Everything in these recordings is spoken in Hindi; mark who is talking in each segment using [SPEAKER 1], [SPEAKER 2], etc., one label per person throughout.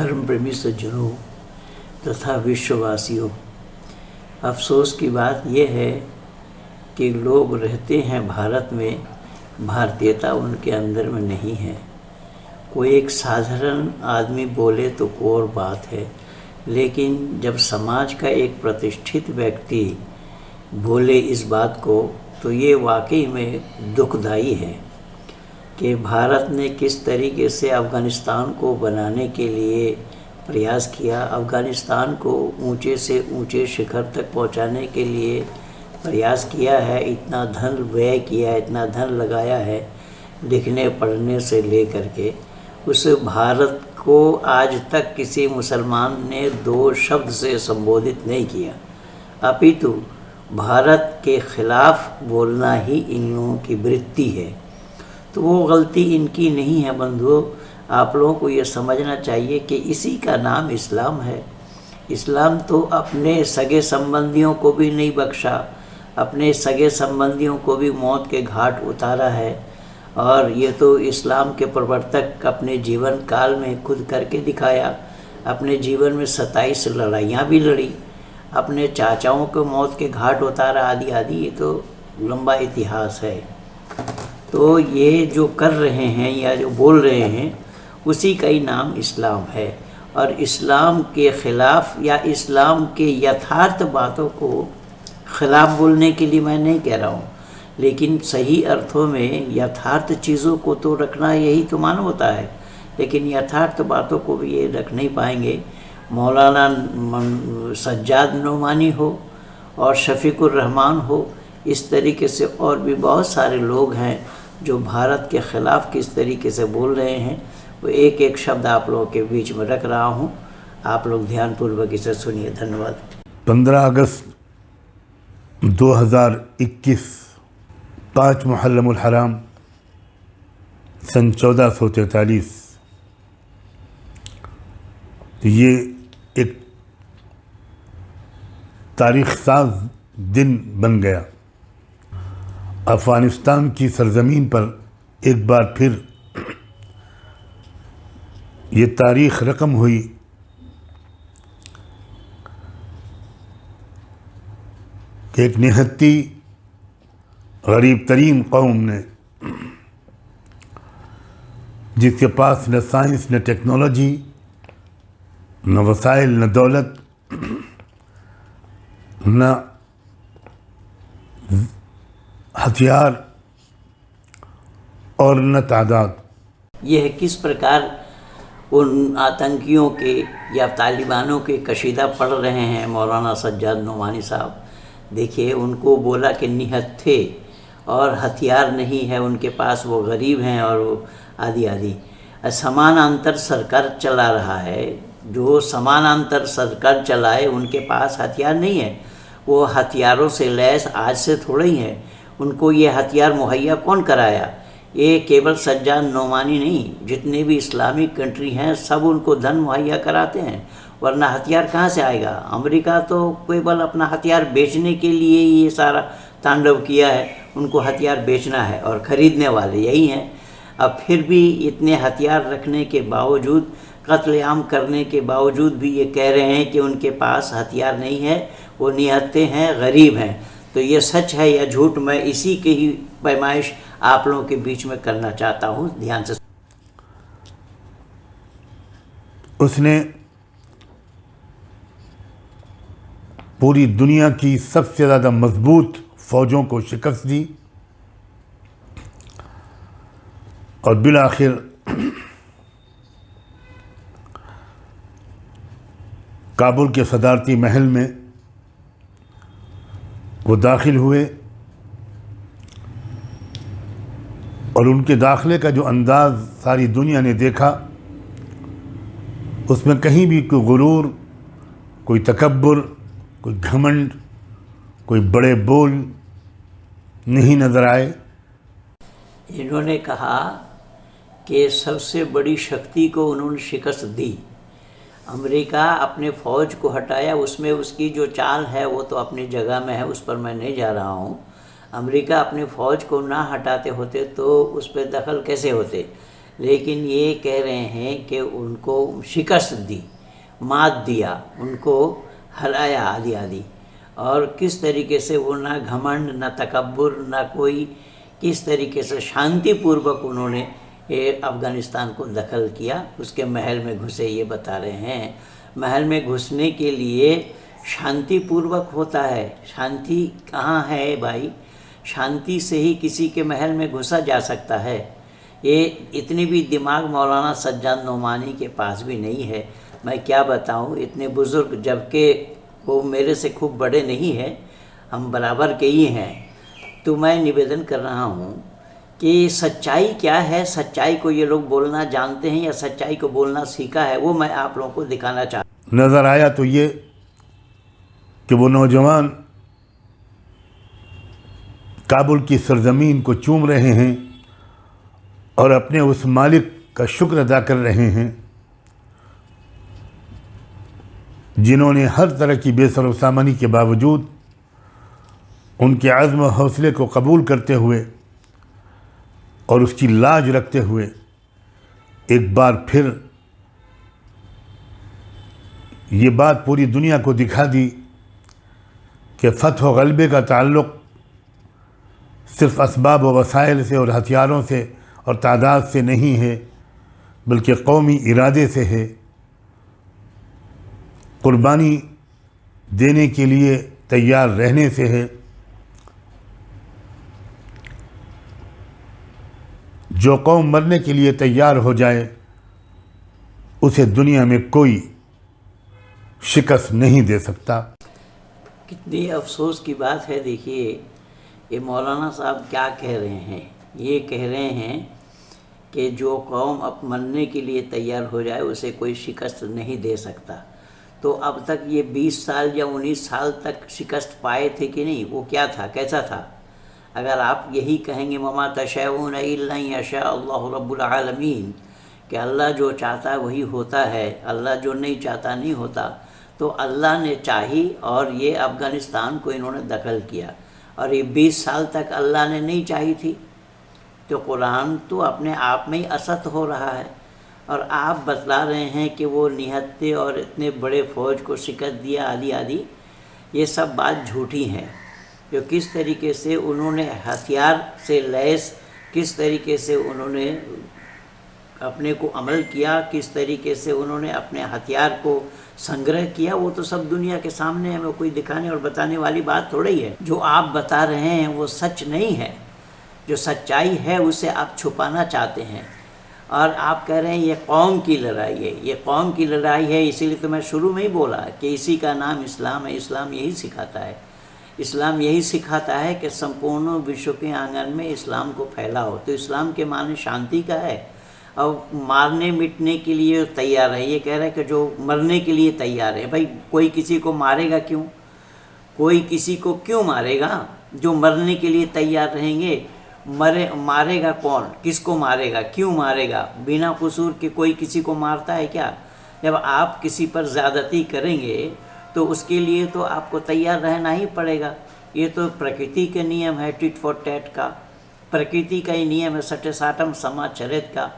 [SPEAKER 1] धर्म प्रेमी सज्जनों तथा विश्ववासियों, अफसोस की बात यह है कि लोग रहते हैं भारत में, भारतीयता उनके अंदर में नहीं है। कोई एक साधारण आदमी बोले तो कोई और बात है, लेकिन जब समाज का एक प्रतिष्ठित व्यक्ति बोले इस बात को, तो ये वाकई में दुखदाई है कि भारत ने किस तरीके से अफ़गानिस्तान को बनाने के लिए प्रयास किया, अफ़गानिस्तान को ऊंचे से ऊंचे शिखर तक पहुंचाने के लिए प्रयास किया है, इतना धन व्यय किया है, इतना धन लगाया है, लिखने पढ़ने से ले करके। उस भारत को आज तक किसी मुसलमान ने दो शब्द से संबोधित नहीं किया, अपितु भारत के ख़िलाफ़ बोलना ही इन लोगों की वृत्ति है। तो वो गलती इनकी नहीं है बंधुओं। आप लोगों को ये समझना चाहिए कि इसी का नाम इस्लाम है। इस्लाम तो अपने सगे संबंधियों को भी नहीं बख्शा, अपने सगे संबंधियों को भी मौत के घाट उतारा है। और ये तो इस्लाम के प्रवर्तक अपने जीवन काल में खुद करके दिखाया। अपने जीवन में 27 लड़ाइयाँ भी लड़ी, अपने चाचाओं को मौत के घाट उतारा, आदि आदि। ये तो लंबा इतिहास है। तो ये जो कर रहे हैं या जो बोल रहे हैं, उसी का ही नाम इस्लाम है। और इस्लाम के ख़िलाफ़ या इस्लाम के यथार्थ बातों को ख़िलाफ़ बोलने के लिए मैं नहीं कह रहा हूँ, लेकिन सही अर्थों में यथार्थ चीज़ों को तो रखना यही तो मानवता है। लेकिन यथार्थ बातों को भी ये रख नहीं पाएंगे। मौलाना सज्जाद नोमानी हो और शफीकुर रहमान हो, इस तरीके से और भी बहुत सारे लोग हैं जो भारत के ख़िलाफ़ किस तरीके से बोल रहे हैं, वो एक एक शब्द आप लोगों के बीच में रख रहा हूँ। आप लोग ध्यानपूर्वक इसे सुनिए। धन्यवाद।
[SPEAKER 2] 15 अगस्त 2021 5 मुहर्रमुल हराम सन 1443, ये एक तारीख़ साज दिन बन गया। अफ़गानिस्तान की सरज़मीन पर एक बार फिर ये तारीख़ रकम हुई कि एक निहत्ती गरीब तरीन कौम ने, जिसके पास न साइंस न टेक्नोलॉजी न वसाइल न दौलत न हथियार और न तादाद,
[SPEAKER 1] यह किस प्रकार उन आतंकियों के या तालिबानों के कशीदा पढ़ रहे हैं मौलाना सज्जाद नोमानी साहब। देखिए, उनको बोला कि निहत्थे और हथियार नहीं है उनके पास, वो गरीब हैं और वो आदि आदि। समानांतर सरकार चला रहा है, जो समानांतर सरकार चलाए उनके पास हथियार नहीं है। वो हथियारों से लैस आज से थोड़े ही है। उनको ये हथियार मुहैया कौन कराया? ये केवल सज्जाद नोमानी नहीं, जितने भी इस्लामिक कंट्री हैं सब उनको धन मुहैया कराते हैं, वरना हथियार कहाँ से आएगा? अमेरिका तो केवल अपना हथियार बेचने के लिए ही ये सारा तांडव किया है। उनको हथियार बेचना है और ख़रीदने वाले यही हैं। अब फिर भी इतने हथियार रखने के बावजूद, कत्लेआम करने के बावजूद भी ये कह रहे हैं कि उनके पास हथियार नहीं है, वो निहत्थे हैं, गरीब हैं। तो ये सच है या झूठ, मैं इसी की ही पैमाइश आप लोगों के बीच में करना चाहता हूँ। ध्यान से।
[SPEAKER 2] उसने पूरी दुनिया की सबसे ज़्यादा मजबूत फ़ौजों को शिकस्त दी और बिलाखिर काबुल के सदारती महल में वो दाखिल हुए और उनके दाखिले का जो अंदाज़ सारी दुनिया ने देखा, उसमें कहीं भी कोई गुरूर, कोई तकब्बुर, कोई घमंड, कोई बड़े बोल नहीं नज़र आए।
[SPEAKER 1] इन्होंने कहा कि सबसे बड़ी शक्ति को उन्होंने शिकस्त दी। अमेरिका अपने फ़ौज को हटाया, उसमें उसकी जो चाल है वो तो अपनी जगह में है, उस पर मैं नहीं जा रहा हूँ। अमेरिका अपने फ़ौज को ना हटाते होते तो उस पर दखल कैसे होते, लेकिन ये कह रहे हैं कि उनको शिकस्त दी, मात दिया, उनको हराया आदि आदि। और किस तरीके से वो ना घमंड, ना तकब्बुर, ना कोई, किस तरीके से शांतिपूर्वक उन्होंने ये अफ़गानिस्तान को दखल किया, उसके महल में घुसे। ये बता रहे हैं महल में घुसने के लिए शांतिपूर्वक होता है। शांति कहाँ है भाई? शांति से ही किसी के महल में घुसा जा सकता है। ये इतनी भी दिमाग मौलाना सज्जाद नोमानी के पास भी नहीं है। मैं क्या बताऊं, इतने बुज़ुर्ग, जबकि वो मेरे से खूब बड़े नहीं हैं, हम बराबर के ही हैं। तो मैं निवेदन कर रहा हूं कि सच्चाई क्या है, सच्चाई को ये लोग बोलना जानते हैं या सच्चाई को बोलना सीखा है, वो मैं आप लोगों को दिखाना चाहता हूँ।
[SPEAKER 2] नज़र आया तो ये कि वो नौजवान काबुल की सरजमीन को चूम रहे हैं और अपने उस मालिक का शुक्र अदा कर रहे हैं जिन्होंने हर तरह की बेसरोसामनी के बावजूद उनके आज़्म और हौसले को कबूल करते हुए और उसकी लाज रखते हुए एक बार फिर ये बात पूरी दुनिया को दिखा दी कि फ़तह व ग़लबे का ताल्लुक़ सिर्फ़ असबाब व वसाइल से और हथियारों से और तादाद से नहीं है, बल्कि कौमी इरादे से है, कुर्बानी देने के लिए तैयार रहने से है। जो कौम मरने के लिए तैयार हो जाए उसे दुनिया में कोई शिकस्त नहीं दे सकता।
[SPEAKER 1] कितनी अफसोस की बात है। देखिए ये मौलाना साहब क्या कह रहे हैं। ये कह रहे हैं कि जो कौम अब मरने के लिए तैयार हो जाए उसे कोई शिकस्त नहीं दे सकता। तो अब तक ये 20 साल या 19 साल तक शिकस्त पाए थे कि नहीं? वो क्या था, कैसा था? अगर आप यही कहेंगे वमा तशअऊन इल्ला यशा अल्लाहु रब्बुल आलमीन, कि अल्लाह जो चाहता है वही होता है, अल्लाह जो नहीं चाहता नहीं होता, तो अल्लाह ने चाही और ये अफ़गानिस्तान को इन्होंने दखल किया। और ये 20 साल तक अल्लाह ने नहीं चाही थी। तो कुरान तो अपने आप में ही असत हो रहा है। और आप बतला रहे हैं कि वो निहत्ते और इतने बड़े फ़ौज को शिकस्त दिया आदि आदि। ये सब बात झूठी हैं। जो किस तरीके से उन्होंने हथियार से लैस, किस तरीके से उन्होंने अपने को अमल किया, किस तरीके से उन्होंने अपने हथियार को संग्रह किया, वो तो सब दुनिया के सामने है। वो कोई दिखाने और बताने वाली बात थोड़ी है। जो आप बता रहे हैं वो सच नहीं है। जो सच्चाई है उसे आप छुपाना चाहते हैं। और आप कह रहे हैं ये कौम की लड़ाई है, ये कौम की लड़ाई है। इसीलिए तो मैं शुरू में ही बोला कि इसी का नाम इस्लाम है। इस्लाम यही सिखाता है, इस्लाम यही सिखाता है कि संपूर्ण विश्व के आंगन में इस्लाम को फैलाओ। तो इस्लाम के माने शांति का है और मारने मिटने के लिए तैयार है। ये कह रहे हैं कि जो मरने के लिए तैयार है। भाई कोई किसी को मारेगा क्यों? कोई किसी को क्यों मारेगा? जो मरने के लिए तैयार रहेंगे। मारेगा कौन? किसको मारेगा? क्यों मारेगा? बिना कसूर के कोई किसी को मारता है क्या? जब आप किसी पर ज़्यादती करेंगे तो उसके लिए तो आपको तैयार रहना ही पड़ेगा। ये तो प्रकृति के नियम है, टिट फॉर टैट का। प्रकृति का ही नियम है, सटे साटम समाचरित का।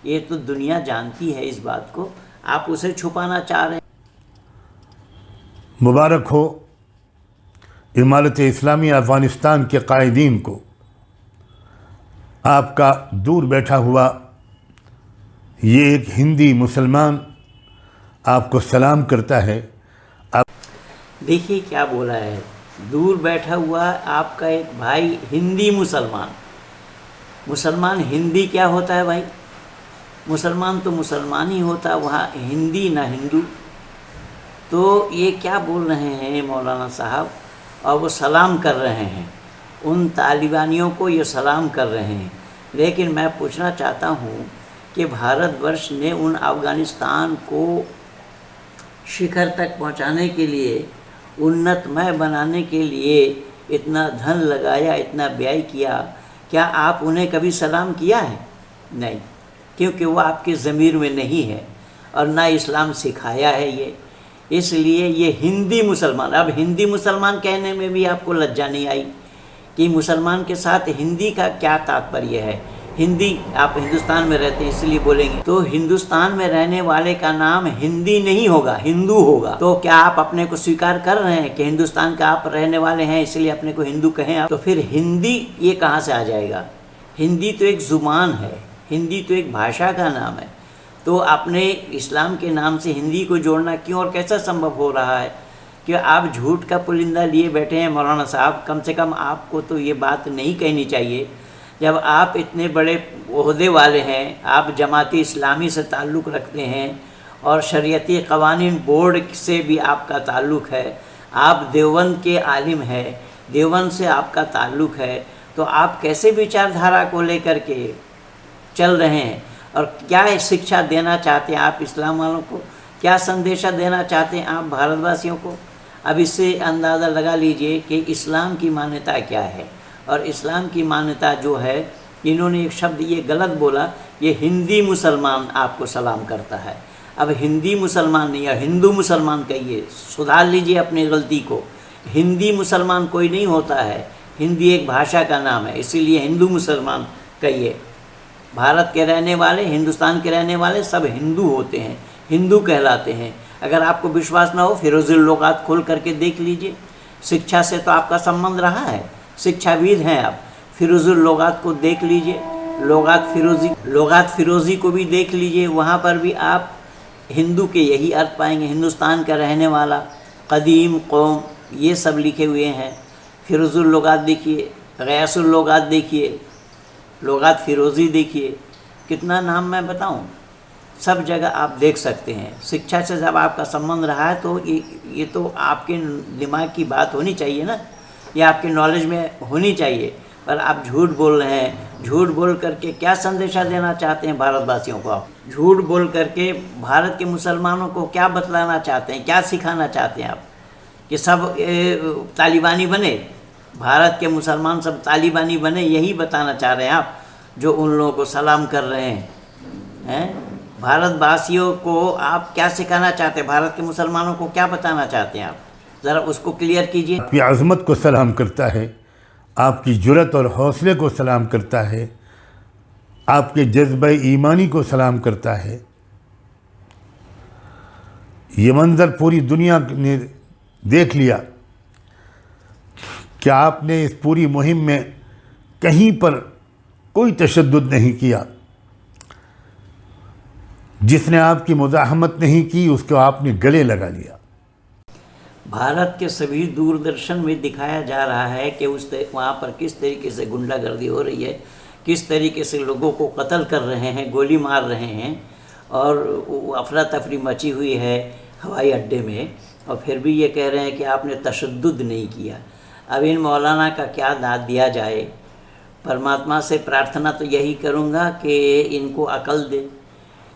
[SPEAKER 1] ये तो दुनिया जानती है इस बात को, आप उसे छुपाना चाह रहे हैं।
[SPEAKER 2] मुबारक हो इमारत इस्लामी अफ़गानिस्तान के कायदीन को। आपका दूर बैठा हुआ ये एक हिंदी मुसलमान आपको सलाम करता है। आप
[SPEAKER 1] देखिए क्या बोला है, दूर बैठा हुआ आपका एक भाई हिंदी मुसलमान। मुसलमान हिंदी क्या होता है भाई? मुसलमान तो मुसलमान ही होता, वहाँ हिंदी ना हिंदू। तो ये क्या बोल रहे हैं मौलाना साहब? और वो सलाम कर रहे हैं, उन तालिबानियों को ये सलाम कर रहे हैं। लेकिन मैं पूछना चाहता हूँ कि भारतवर्ष ने उन अफ़गानिस्तान को शिखर तक पहुँचाने के लिए, उन्नतमय बनाने के लिए इतना धन लगाया, इतना व्यय किया। क्या आप उन्हें कभी सलाम किया है? नहीं, क्योंकि वो आपके ज़मीर में नहीं है और ना इस्लाम सिखाया है ये। इसलिए ये हिंदी मुसलमान, अब हिंदी मुसलमान कहने में भी आपको लज्जा नहीं आई कि मुसलमान के साथ हिंदी का क्या तात्पर्य है? हिंदी, आप हिंदुस्तान में रहते हैं इसलिए बोलेंगे, तो हिंदुस्तान में रहने वाले का नाम हिंदी नहीं होगा, हिंदू होगा। तो क्या आप अपने को स्वीकार कर रहे हैं कि हिंदुस्तान का आप रहने वाले हैं इसलिए अपने को हिंदू कहें आप? तो फिर हिंदी ये कहाँ से आ जाएगा? हिंदी तो एक ज़ुबान है, हिंदी तो एक भाषा का नाम है। तो आपने इस्लाम के नाम से हिंदी को जोड़ना क्यों और कैसा संभव हो रहा है? कि आप झूठ का पुलिंदा लिए बैठे हैं मौलाना साहब। कम से कम आपको तो ये बात नहीं कहनी चाहिए जब आप इतने बड़े ओहदे वाले हैं, आप जमाती इस्लामी से ताल्लुक़ रखते हैं और शरीयती क़वानीन बोर्ड से भी आपका ताल्लुक़ है, आप देवबंद के आलिम हैं, देवबंद से आपका ताल्लुक़ है, तो आप कैसे विचारधारा को लेकर के चल रहे हैं और क्या शिक्षा देना चाहते हैं आप इस्लाम वालों को? क्या संदेशा देना चाहते हैं आप भारतवासियों को? अब इससे अंदाज़ा लगा लीजिए कि इस्लाम की मान्यता क्या है। और इस्लाम की मान्यता जो है, इन्होंने एक शब्द ये गलत बोला, ये हिंदी मुसलमान आपको सलाम करता है। अब हिंदी मुसलमान नहीं है, हिंदू मुसलमान कहिए, सुधार लीजिए अपनी गलती को। हिंदी मुसलमान कोई नहीं होता है, हिंदी एक भाषा का नाम है, इसीलिए हिंदू मुसलमान कहिए। भारत के रहने वाले, हिंदुस्तान के रहने वाले सब हिंदू होते हैं, हिंदू कहलाते हैं। अगर आपको विश्वास ना हो, फिरोज़ुल लुग़ात खोल करके देख लीजिए। शिक्षा से तो आपका संबंध रहा है, शिक्षाविद हैं आप, फिरोज़ुल लुग़ात को देख लीजिए, लुग़ात फ़िरोज़ी को भी देख लीजिए। वहाँ पर भी आप हिंदू के यही अर्थ पाएंगे, हिंदुस्तान का रहने वाला, कदीम, कौम, ये सब लिखे हुए हैं। फिरोज़ुल लुग़ात देखिए, ग़यासुल लुग़ात देखिए, लुग़ात फ़िरोज़ी देखिए, कितना नाम मैं बताऊं, सब जगह आप देख सकते हैं। शिक्षा से जब आपका संबंध रहा है तो ये तो आपके दिमाग की बात होनी चाहिए ना, ये आपके नॉलेज में होनी चाहिए। पर आप झूठ बोल रहे हैं। झूठ बोल करके क्या संदेशा देना चाहते हैं भारतवासियों को? आप झूठ बोल करके भारत के मुसलमानों को क्या बतलाना चाहते हैं, क्या सिखाना चाहते हैं आप? कि सब तालिबानी बने, भारत के मुसलमान सब तालिबानी बने, यही बताना चाह रहे हैं आप, जो उन लोगों को सलाम कर रहे हैं? भारतवासियों को आप क्या सिखाना चाहते हैं? भारत के मुसलमानों को क्या बताना चाहते हैं आप? ज़रा उसको क्लियर कीजिए।
[SPEAKER 2] आपकी अज़मत को सलाम करता है, आपकी जुर्रत और हौसले को सलाम करता है, आपके जज्बे ईमानी को सलाम करता है। ये मंज़र पूरी दुनिया ने देख लिया कि आपने इस पूरी मुहिम में कहीं पर कोई तशद्दुद नहीं किया। जिसने आपकी मुज़ाहमत नहीं की उसको आपने गले लगा लिया।
[SPEAKER 1] भारत के सभी दूरदर्शन में दिखाया जा रहा है कि वहाँ पर किस तरीके से गुंडागर्दी हो रही है, किस तरीके से लोगों को कत्ल कर रहे हैं, गोली मार रहे हैं, और अफरा तफरी मची हुई है हवाई अड्डे में, और फिर भी ये कह रहे हैं कि आपने तशद्दुद नहीं किया। अब इन मौलाना का क्या दाद दिया जाए? परमात्मा से प्रार्थना तो यही करूँगा कि इनको अकल दे।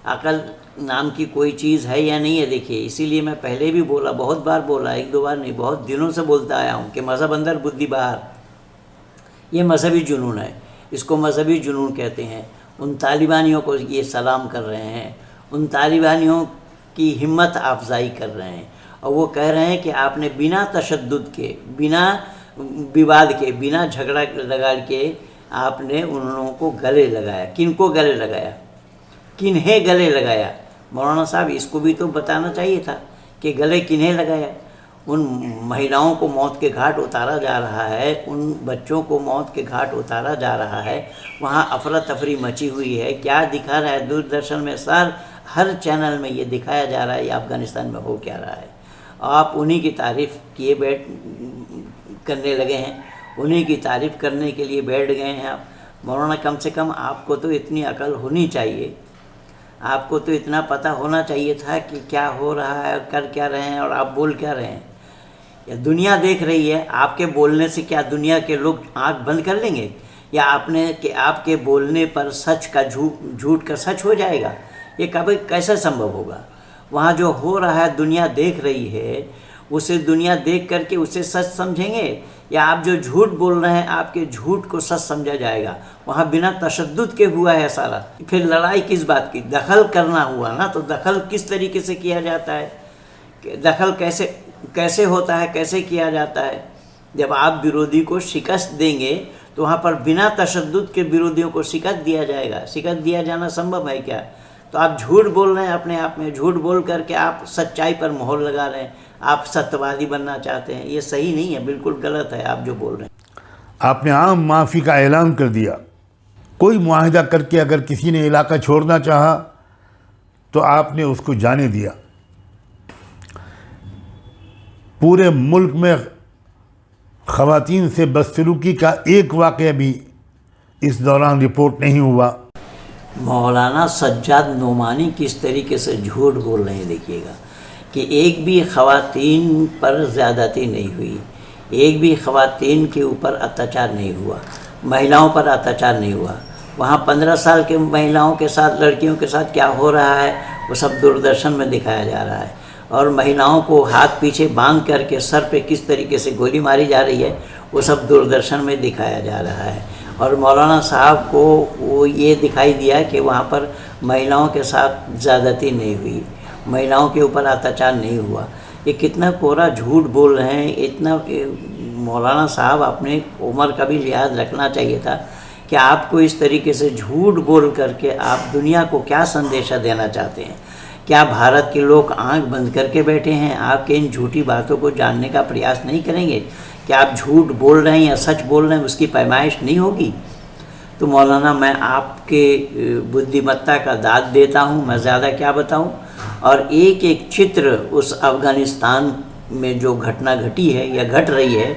[SPEAKER 1] अकल नाम की कोई चीज़ है या नहीं है? देखिए, इसीलिए मैं पहले भी बोला, बहुत बार बोला, एक दो बार नहीं, बहुत दिनों से बोलता आया हूँ कि मज़हब अंदर बुद्धि बाहर। ये मजहबी जुनून है, इसको मजहबी जुनून कहते हैं। उन तालिबानियों को ये सलाम कर रहे हैं, उन तालिबानियों की हिम्मत अफजाई कर रहे हैं, और वो कह रहे हैं कि आपने बिना तशद्दुद के, बिना विवाद के, बिना झगड़ा लगा के आपने उन लोगों को गले लगाया। किनको गले लगाया? किन्हें गले लगाया? मौलाना साहब, इसको भी तो बताना चाहिए था कि गले किन्हें लगाया। उन महिलाओं को मौत के घाट उतारा जा रहा है, उन बच्चों को मौत के घाट उतारा जा रहा है, वहाँ अफरा तफरी मची हुई है। क्या दिखा रहा है दूरदर्शन में? सर, हर चैनल में ये दिखाया जा रहा है ये अफ़गानिस्तान में हो क्या रहा है। आप उन्हीं की तारीफ़ किए करने लगे हैं, उन्हीं की तारीफ़ करने के लिए बैठ गए हैं आप। मौलाना, कम से कम आपको तो इतनी अकल होनी चाहिए, आपको तो इतना पता होना चाहिए था कि क्या हो रहा है, कर क्या रहे हैं और आप बोल क्या रहे हैं। या दुनिया देख रही है, आपके बोलने से क्या दुनिया के लोग आँख बंद कर लेंगे? या आपके बोलने पर सच का झूठ का सच हो जाएगा? ये कभी कैसे संभव होगा? वहाँ जो हो रहा है दुनिया देख रही है, उसे दुनिया देख करके उसे सच समझेंगे, या आप जो झूठ बोल रहे हैं आपके झूठ को सच समझा जाएगा? वहाँ बिना तशद्दुद के हुआ है सारा। फिर लड़ाई किस बात की? दखल करना हुआ ना, तो दखल किस तरीके से किया जाता है? दखल कैसे होता है, कैसे किया जाता है? जब आप विरोधी को शिकस्त देंगे तो वहाँ पर बिना तशद्दुद के विरोधियों को शिकस्त दिया जाएगा? शिकस्त दिया जाना संभव है क्या? तो आप झूठ बोल रहे हैं, अपने आप में झूठ बोल करके आप सच्चाई पर मोहर लगा रहे हैं, आप सत्यवादी बनना चाहते हैं। ये सही नहीं है, बिल्कुल गलत है आप जो बोल रहे हैं।
[SPEAKER 2] आपने आम माफ़ी का ऐलान कर दिया। कोई मुआहिदा करके अगर किसी ने इलाका छोड़ना चाहा तो आपने उसको जाने दिया। पूरे मुल्क में ख़वातीन से बदसलूकी का एक वाक़या भी इस दौरान रिपोर्ट नहीं हुआ।
[SPEAKER 1] मौलाना सज्जाद नोमानी किस तरीके से झूठ बोल रहे हैं, देखिएगा कि एक भी ख़वातीन पर ज़्यादती नहीं हुई, एक भी ख़वातीन के ऊपर अत्याचार नहीं हुआ, महिलाओं पर अत्याचार नहीं हुआ। वहाँ 15 साल के महिलाओं के साथ, लड़कियों के साथ क्या हो रहा है वो सब दूरदर्शन में दिखाया जा रहा है। और महिलाओं को हाथ पीछे बांध करके सर पे किस तरीके से गोली मारी जा रही है वो सब दूरदर्शन में दिखाया जा रहा है। और मौलाना साहब को वो ये दिखाई दिया कि वहाँ पर महिलाओं के साथ ज़्यादती नहीं हुई, महिलाओं के ऊपर अत्याचार नहीं हुआ। ये कितना कोरा झूठ बोल रहे हैं। इतना मौलाना साहब अपने उम्र का भी लिहाज रखना चाहिए था कि आपको इस तरीके से झूठ बोल करके आप दुनिया को क्या संदेशा देना चाहते हैं। क्या भारत के लोग आंख बंद करके बैठे हैं? आपके इन झूठी बातों को जानने का प्रयास नहीं करेंगे? क्या आप झूठ बोल रहे हैं या सच बोल रहे हैं उसकी पैमाइश नहीं होगी? तो मौलाना मैं आपके बुद्धिमत्ता का दाद देता हूँ, मैं ज़्यादा क्या बताऊँ। और एक एक चित्र उस अफ़गानिस्तान में जो घटना घटी है या घट रही है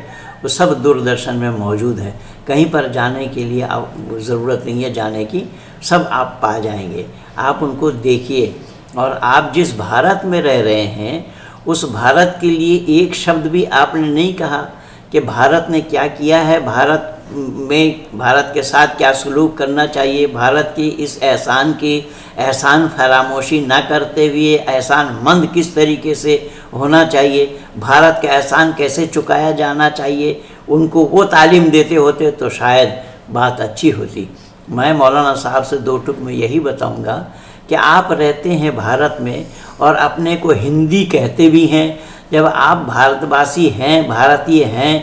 [SPEAKER 1] वो सब दूरदर्शन में मौजूद है। कहीं पर जाने के लिए आप ज़रूरत नहीं है जाने की, सब आप पा जाएंगे। आप उनको देखिए। और आप जिस भारत में रह रहे हैं उस भारत के लिए एक शब्द भी आपने नहीं कहा कि भारत ने क्या किया है, भारत में भारत के साथ क्या सलूक करना चाहिए, भारत की इस एहसान फरामोशी ना करते हुए एहसान मंद किस तरीके से होना चाहिए, भारत का एहसान कैसे चुकाया जाना चाहिए, उनको वो तालीम देते होते तो शायद बात अच्छी होती। मैं मौलाना साहब से दो टुक में यही बताऊंगा कि आप रहते हैं भारत में और अपने को हिंदी कहते भी हैं। जब आप भारतवासी हैं, भारतीय हैं,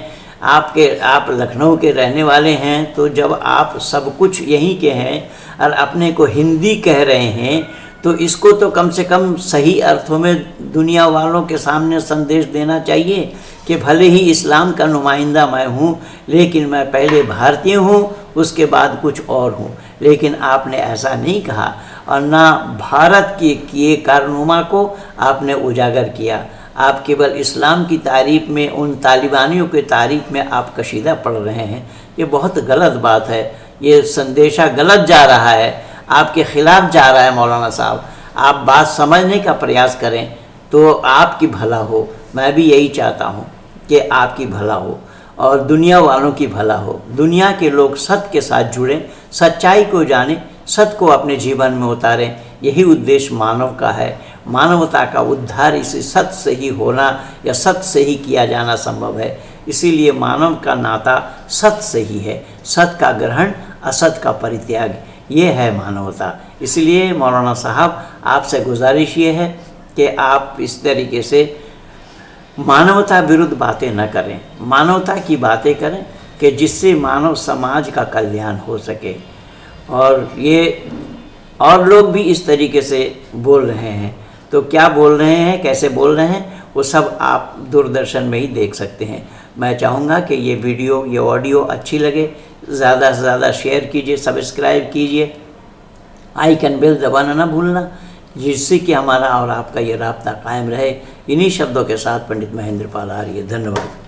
[SPEAKER 1] आप लखनऊ के रहने वाले हैं, तो जब आप सब कुछ यहीं के हैं और अपने को हिंदी कह रहे हैं तो इसको तो कम से कम सही अर्थों में दुनिया वालों के सामने संदेश देना चाहिए कि भले ही इस्लाम का नुमाइंदा मैं हूँ लेकिन मैं पहले भारतीय हूँ, उसके बाद कुछ और हूँ। लेकिन आपने ऐसा नहीं कहा और ना भारत के किए कारनामा को आपने उजागर किया। आप केवल इस्लाम की तारीफ़ में, उन तालिबानियों के तारीफ़ में आप कशीदा पढ़ रहे हैं। ये बहुत गलत बात है, ये संदेशा गलत जा रहा है, आपके ख़िलाफ़ जा रहा है। मौलाना साहब आप बात समझने का प्रयास करें तो आपकी भला हो। मैं भी यही चाहता हूँ कि आपकी भला हो और दुनिया वालों की भला हो। दुनिया के लोग सत्य के साथ जुड़ें, सच्चाई को जानें, सत्य को अपने जीवन में उतारें। यही उद्देश्य मानव का है। मानवता का उद्धार इसी सत्य से ही होना या सत्य से ही किया जाना संभव है। इसीलिए मानव का नाता सत्य से ही है। सत्य का ग्रहण, असत्य का परित्याग, ये है मानवता। इसलिए मौलाना साहब आपसे गुजारिश ये है कि आप इस तरीके से मानवता विरुद्ध बातें न करें, मानवता की बातें करें कि जिससे मानव समाज का कल्याण हो सके। और ये और लोग भी इस तरीके से बोल रहे हैं, तो क्या बोल रहे हैं, कैसे बोल रहे हैं, वो सब आप दूरदर्शन में ही देख सकते हैं। मैं चाहूँगा कि ये वीडियो, ये ऑडियो अच्छी लगे, ज़्यादा से ज़्यादा शेयर कीजिए, सब्सक्राइब कीजिए, आइकन बेल दबाना ना भूलना, जिससे कि हमारा और आपका ये राब्ता कायम रहे। इन्हीं शब्दों के साथ पंडित महेंद्र पाल आर्य, धन्यवाद।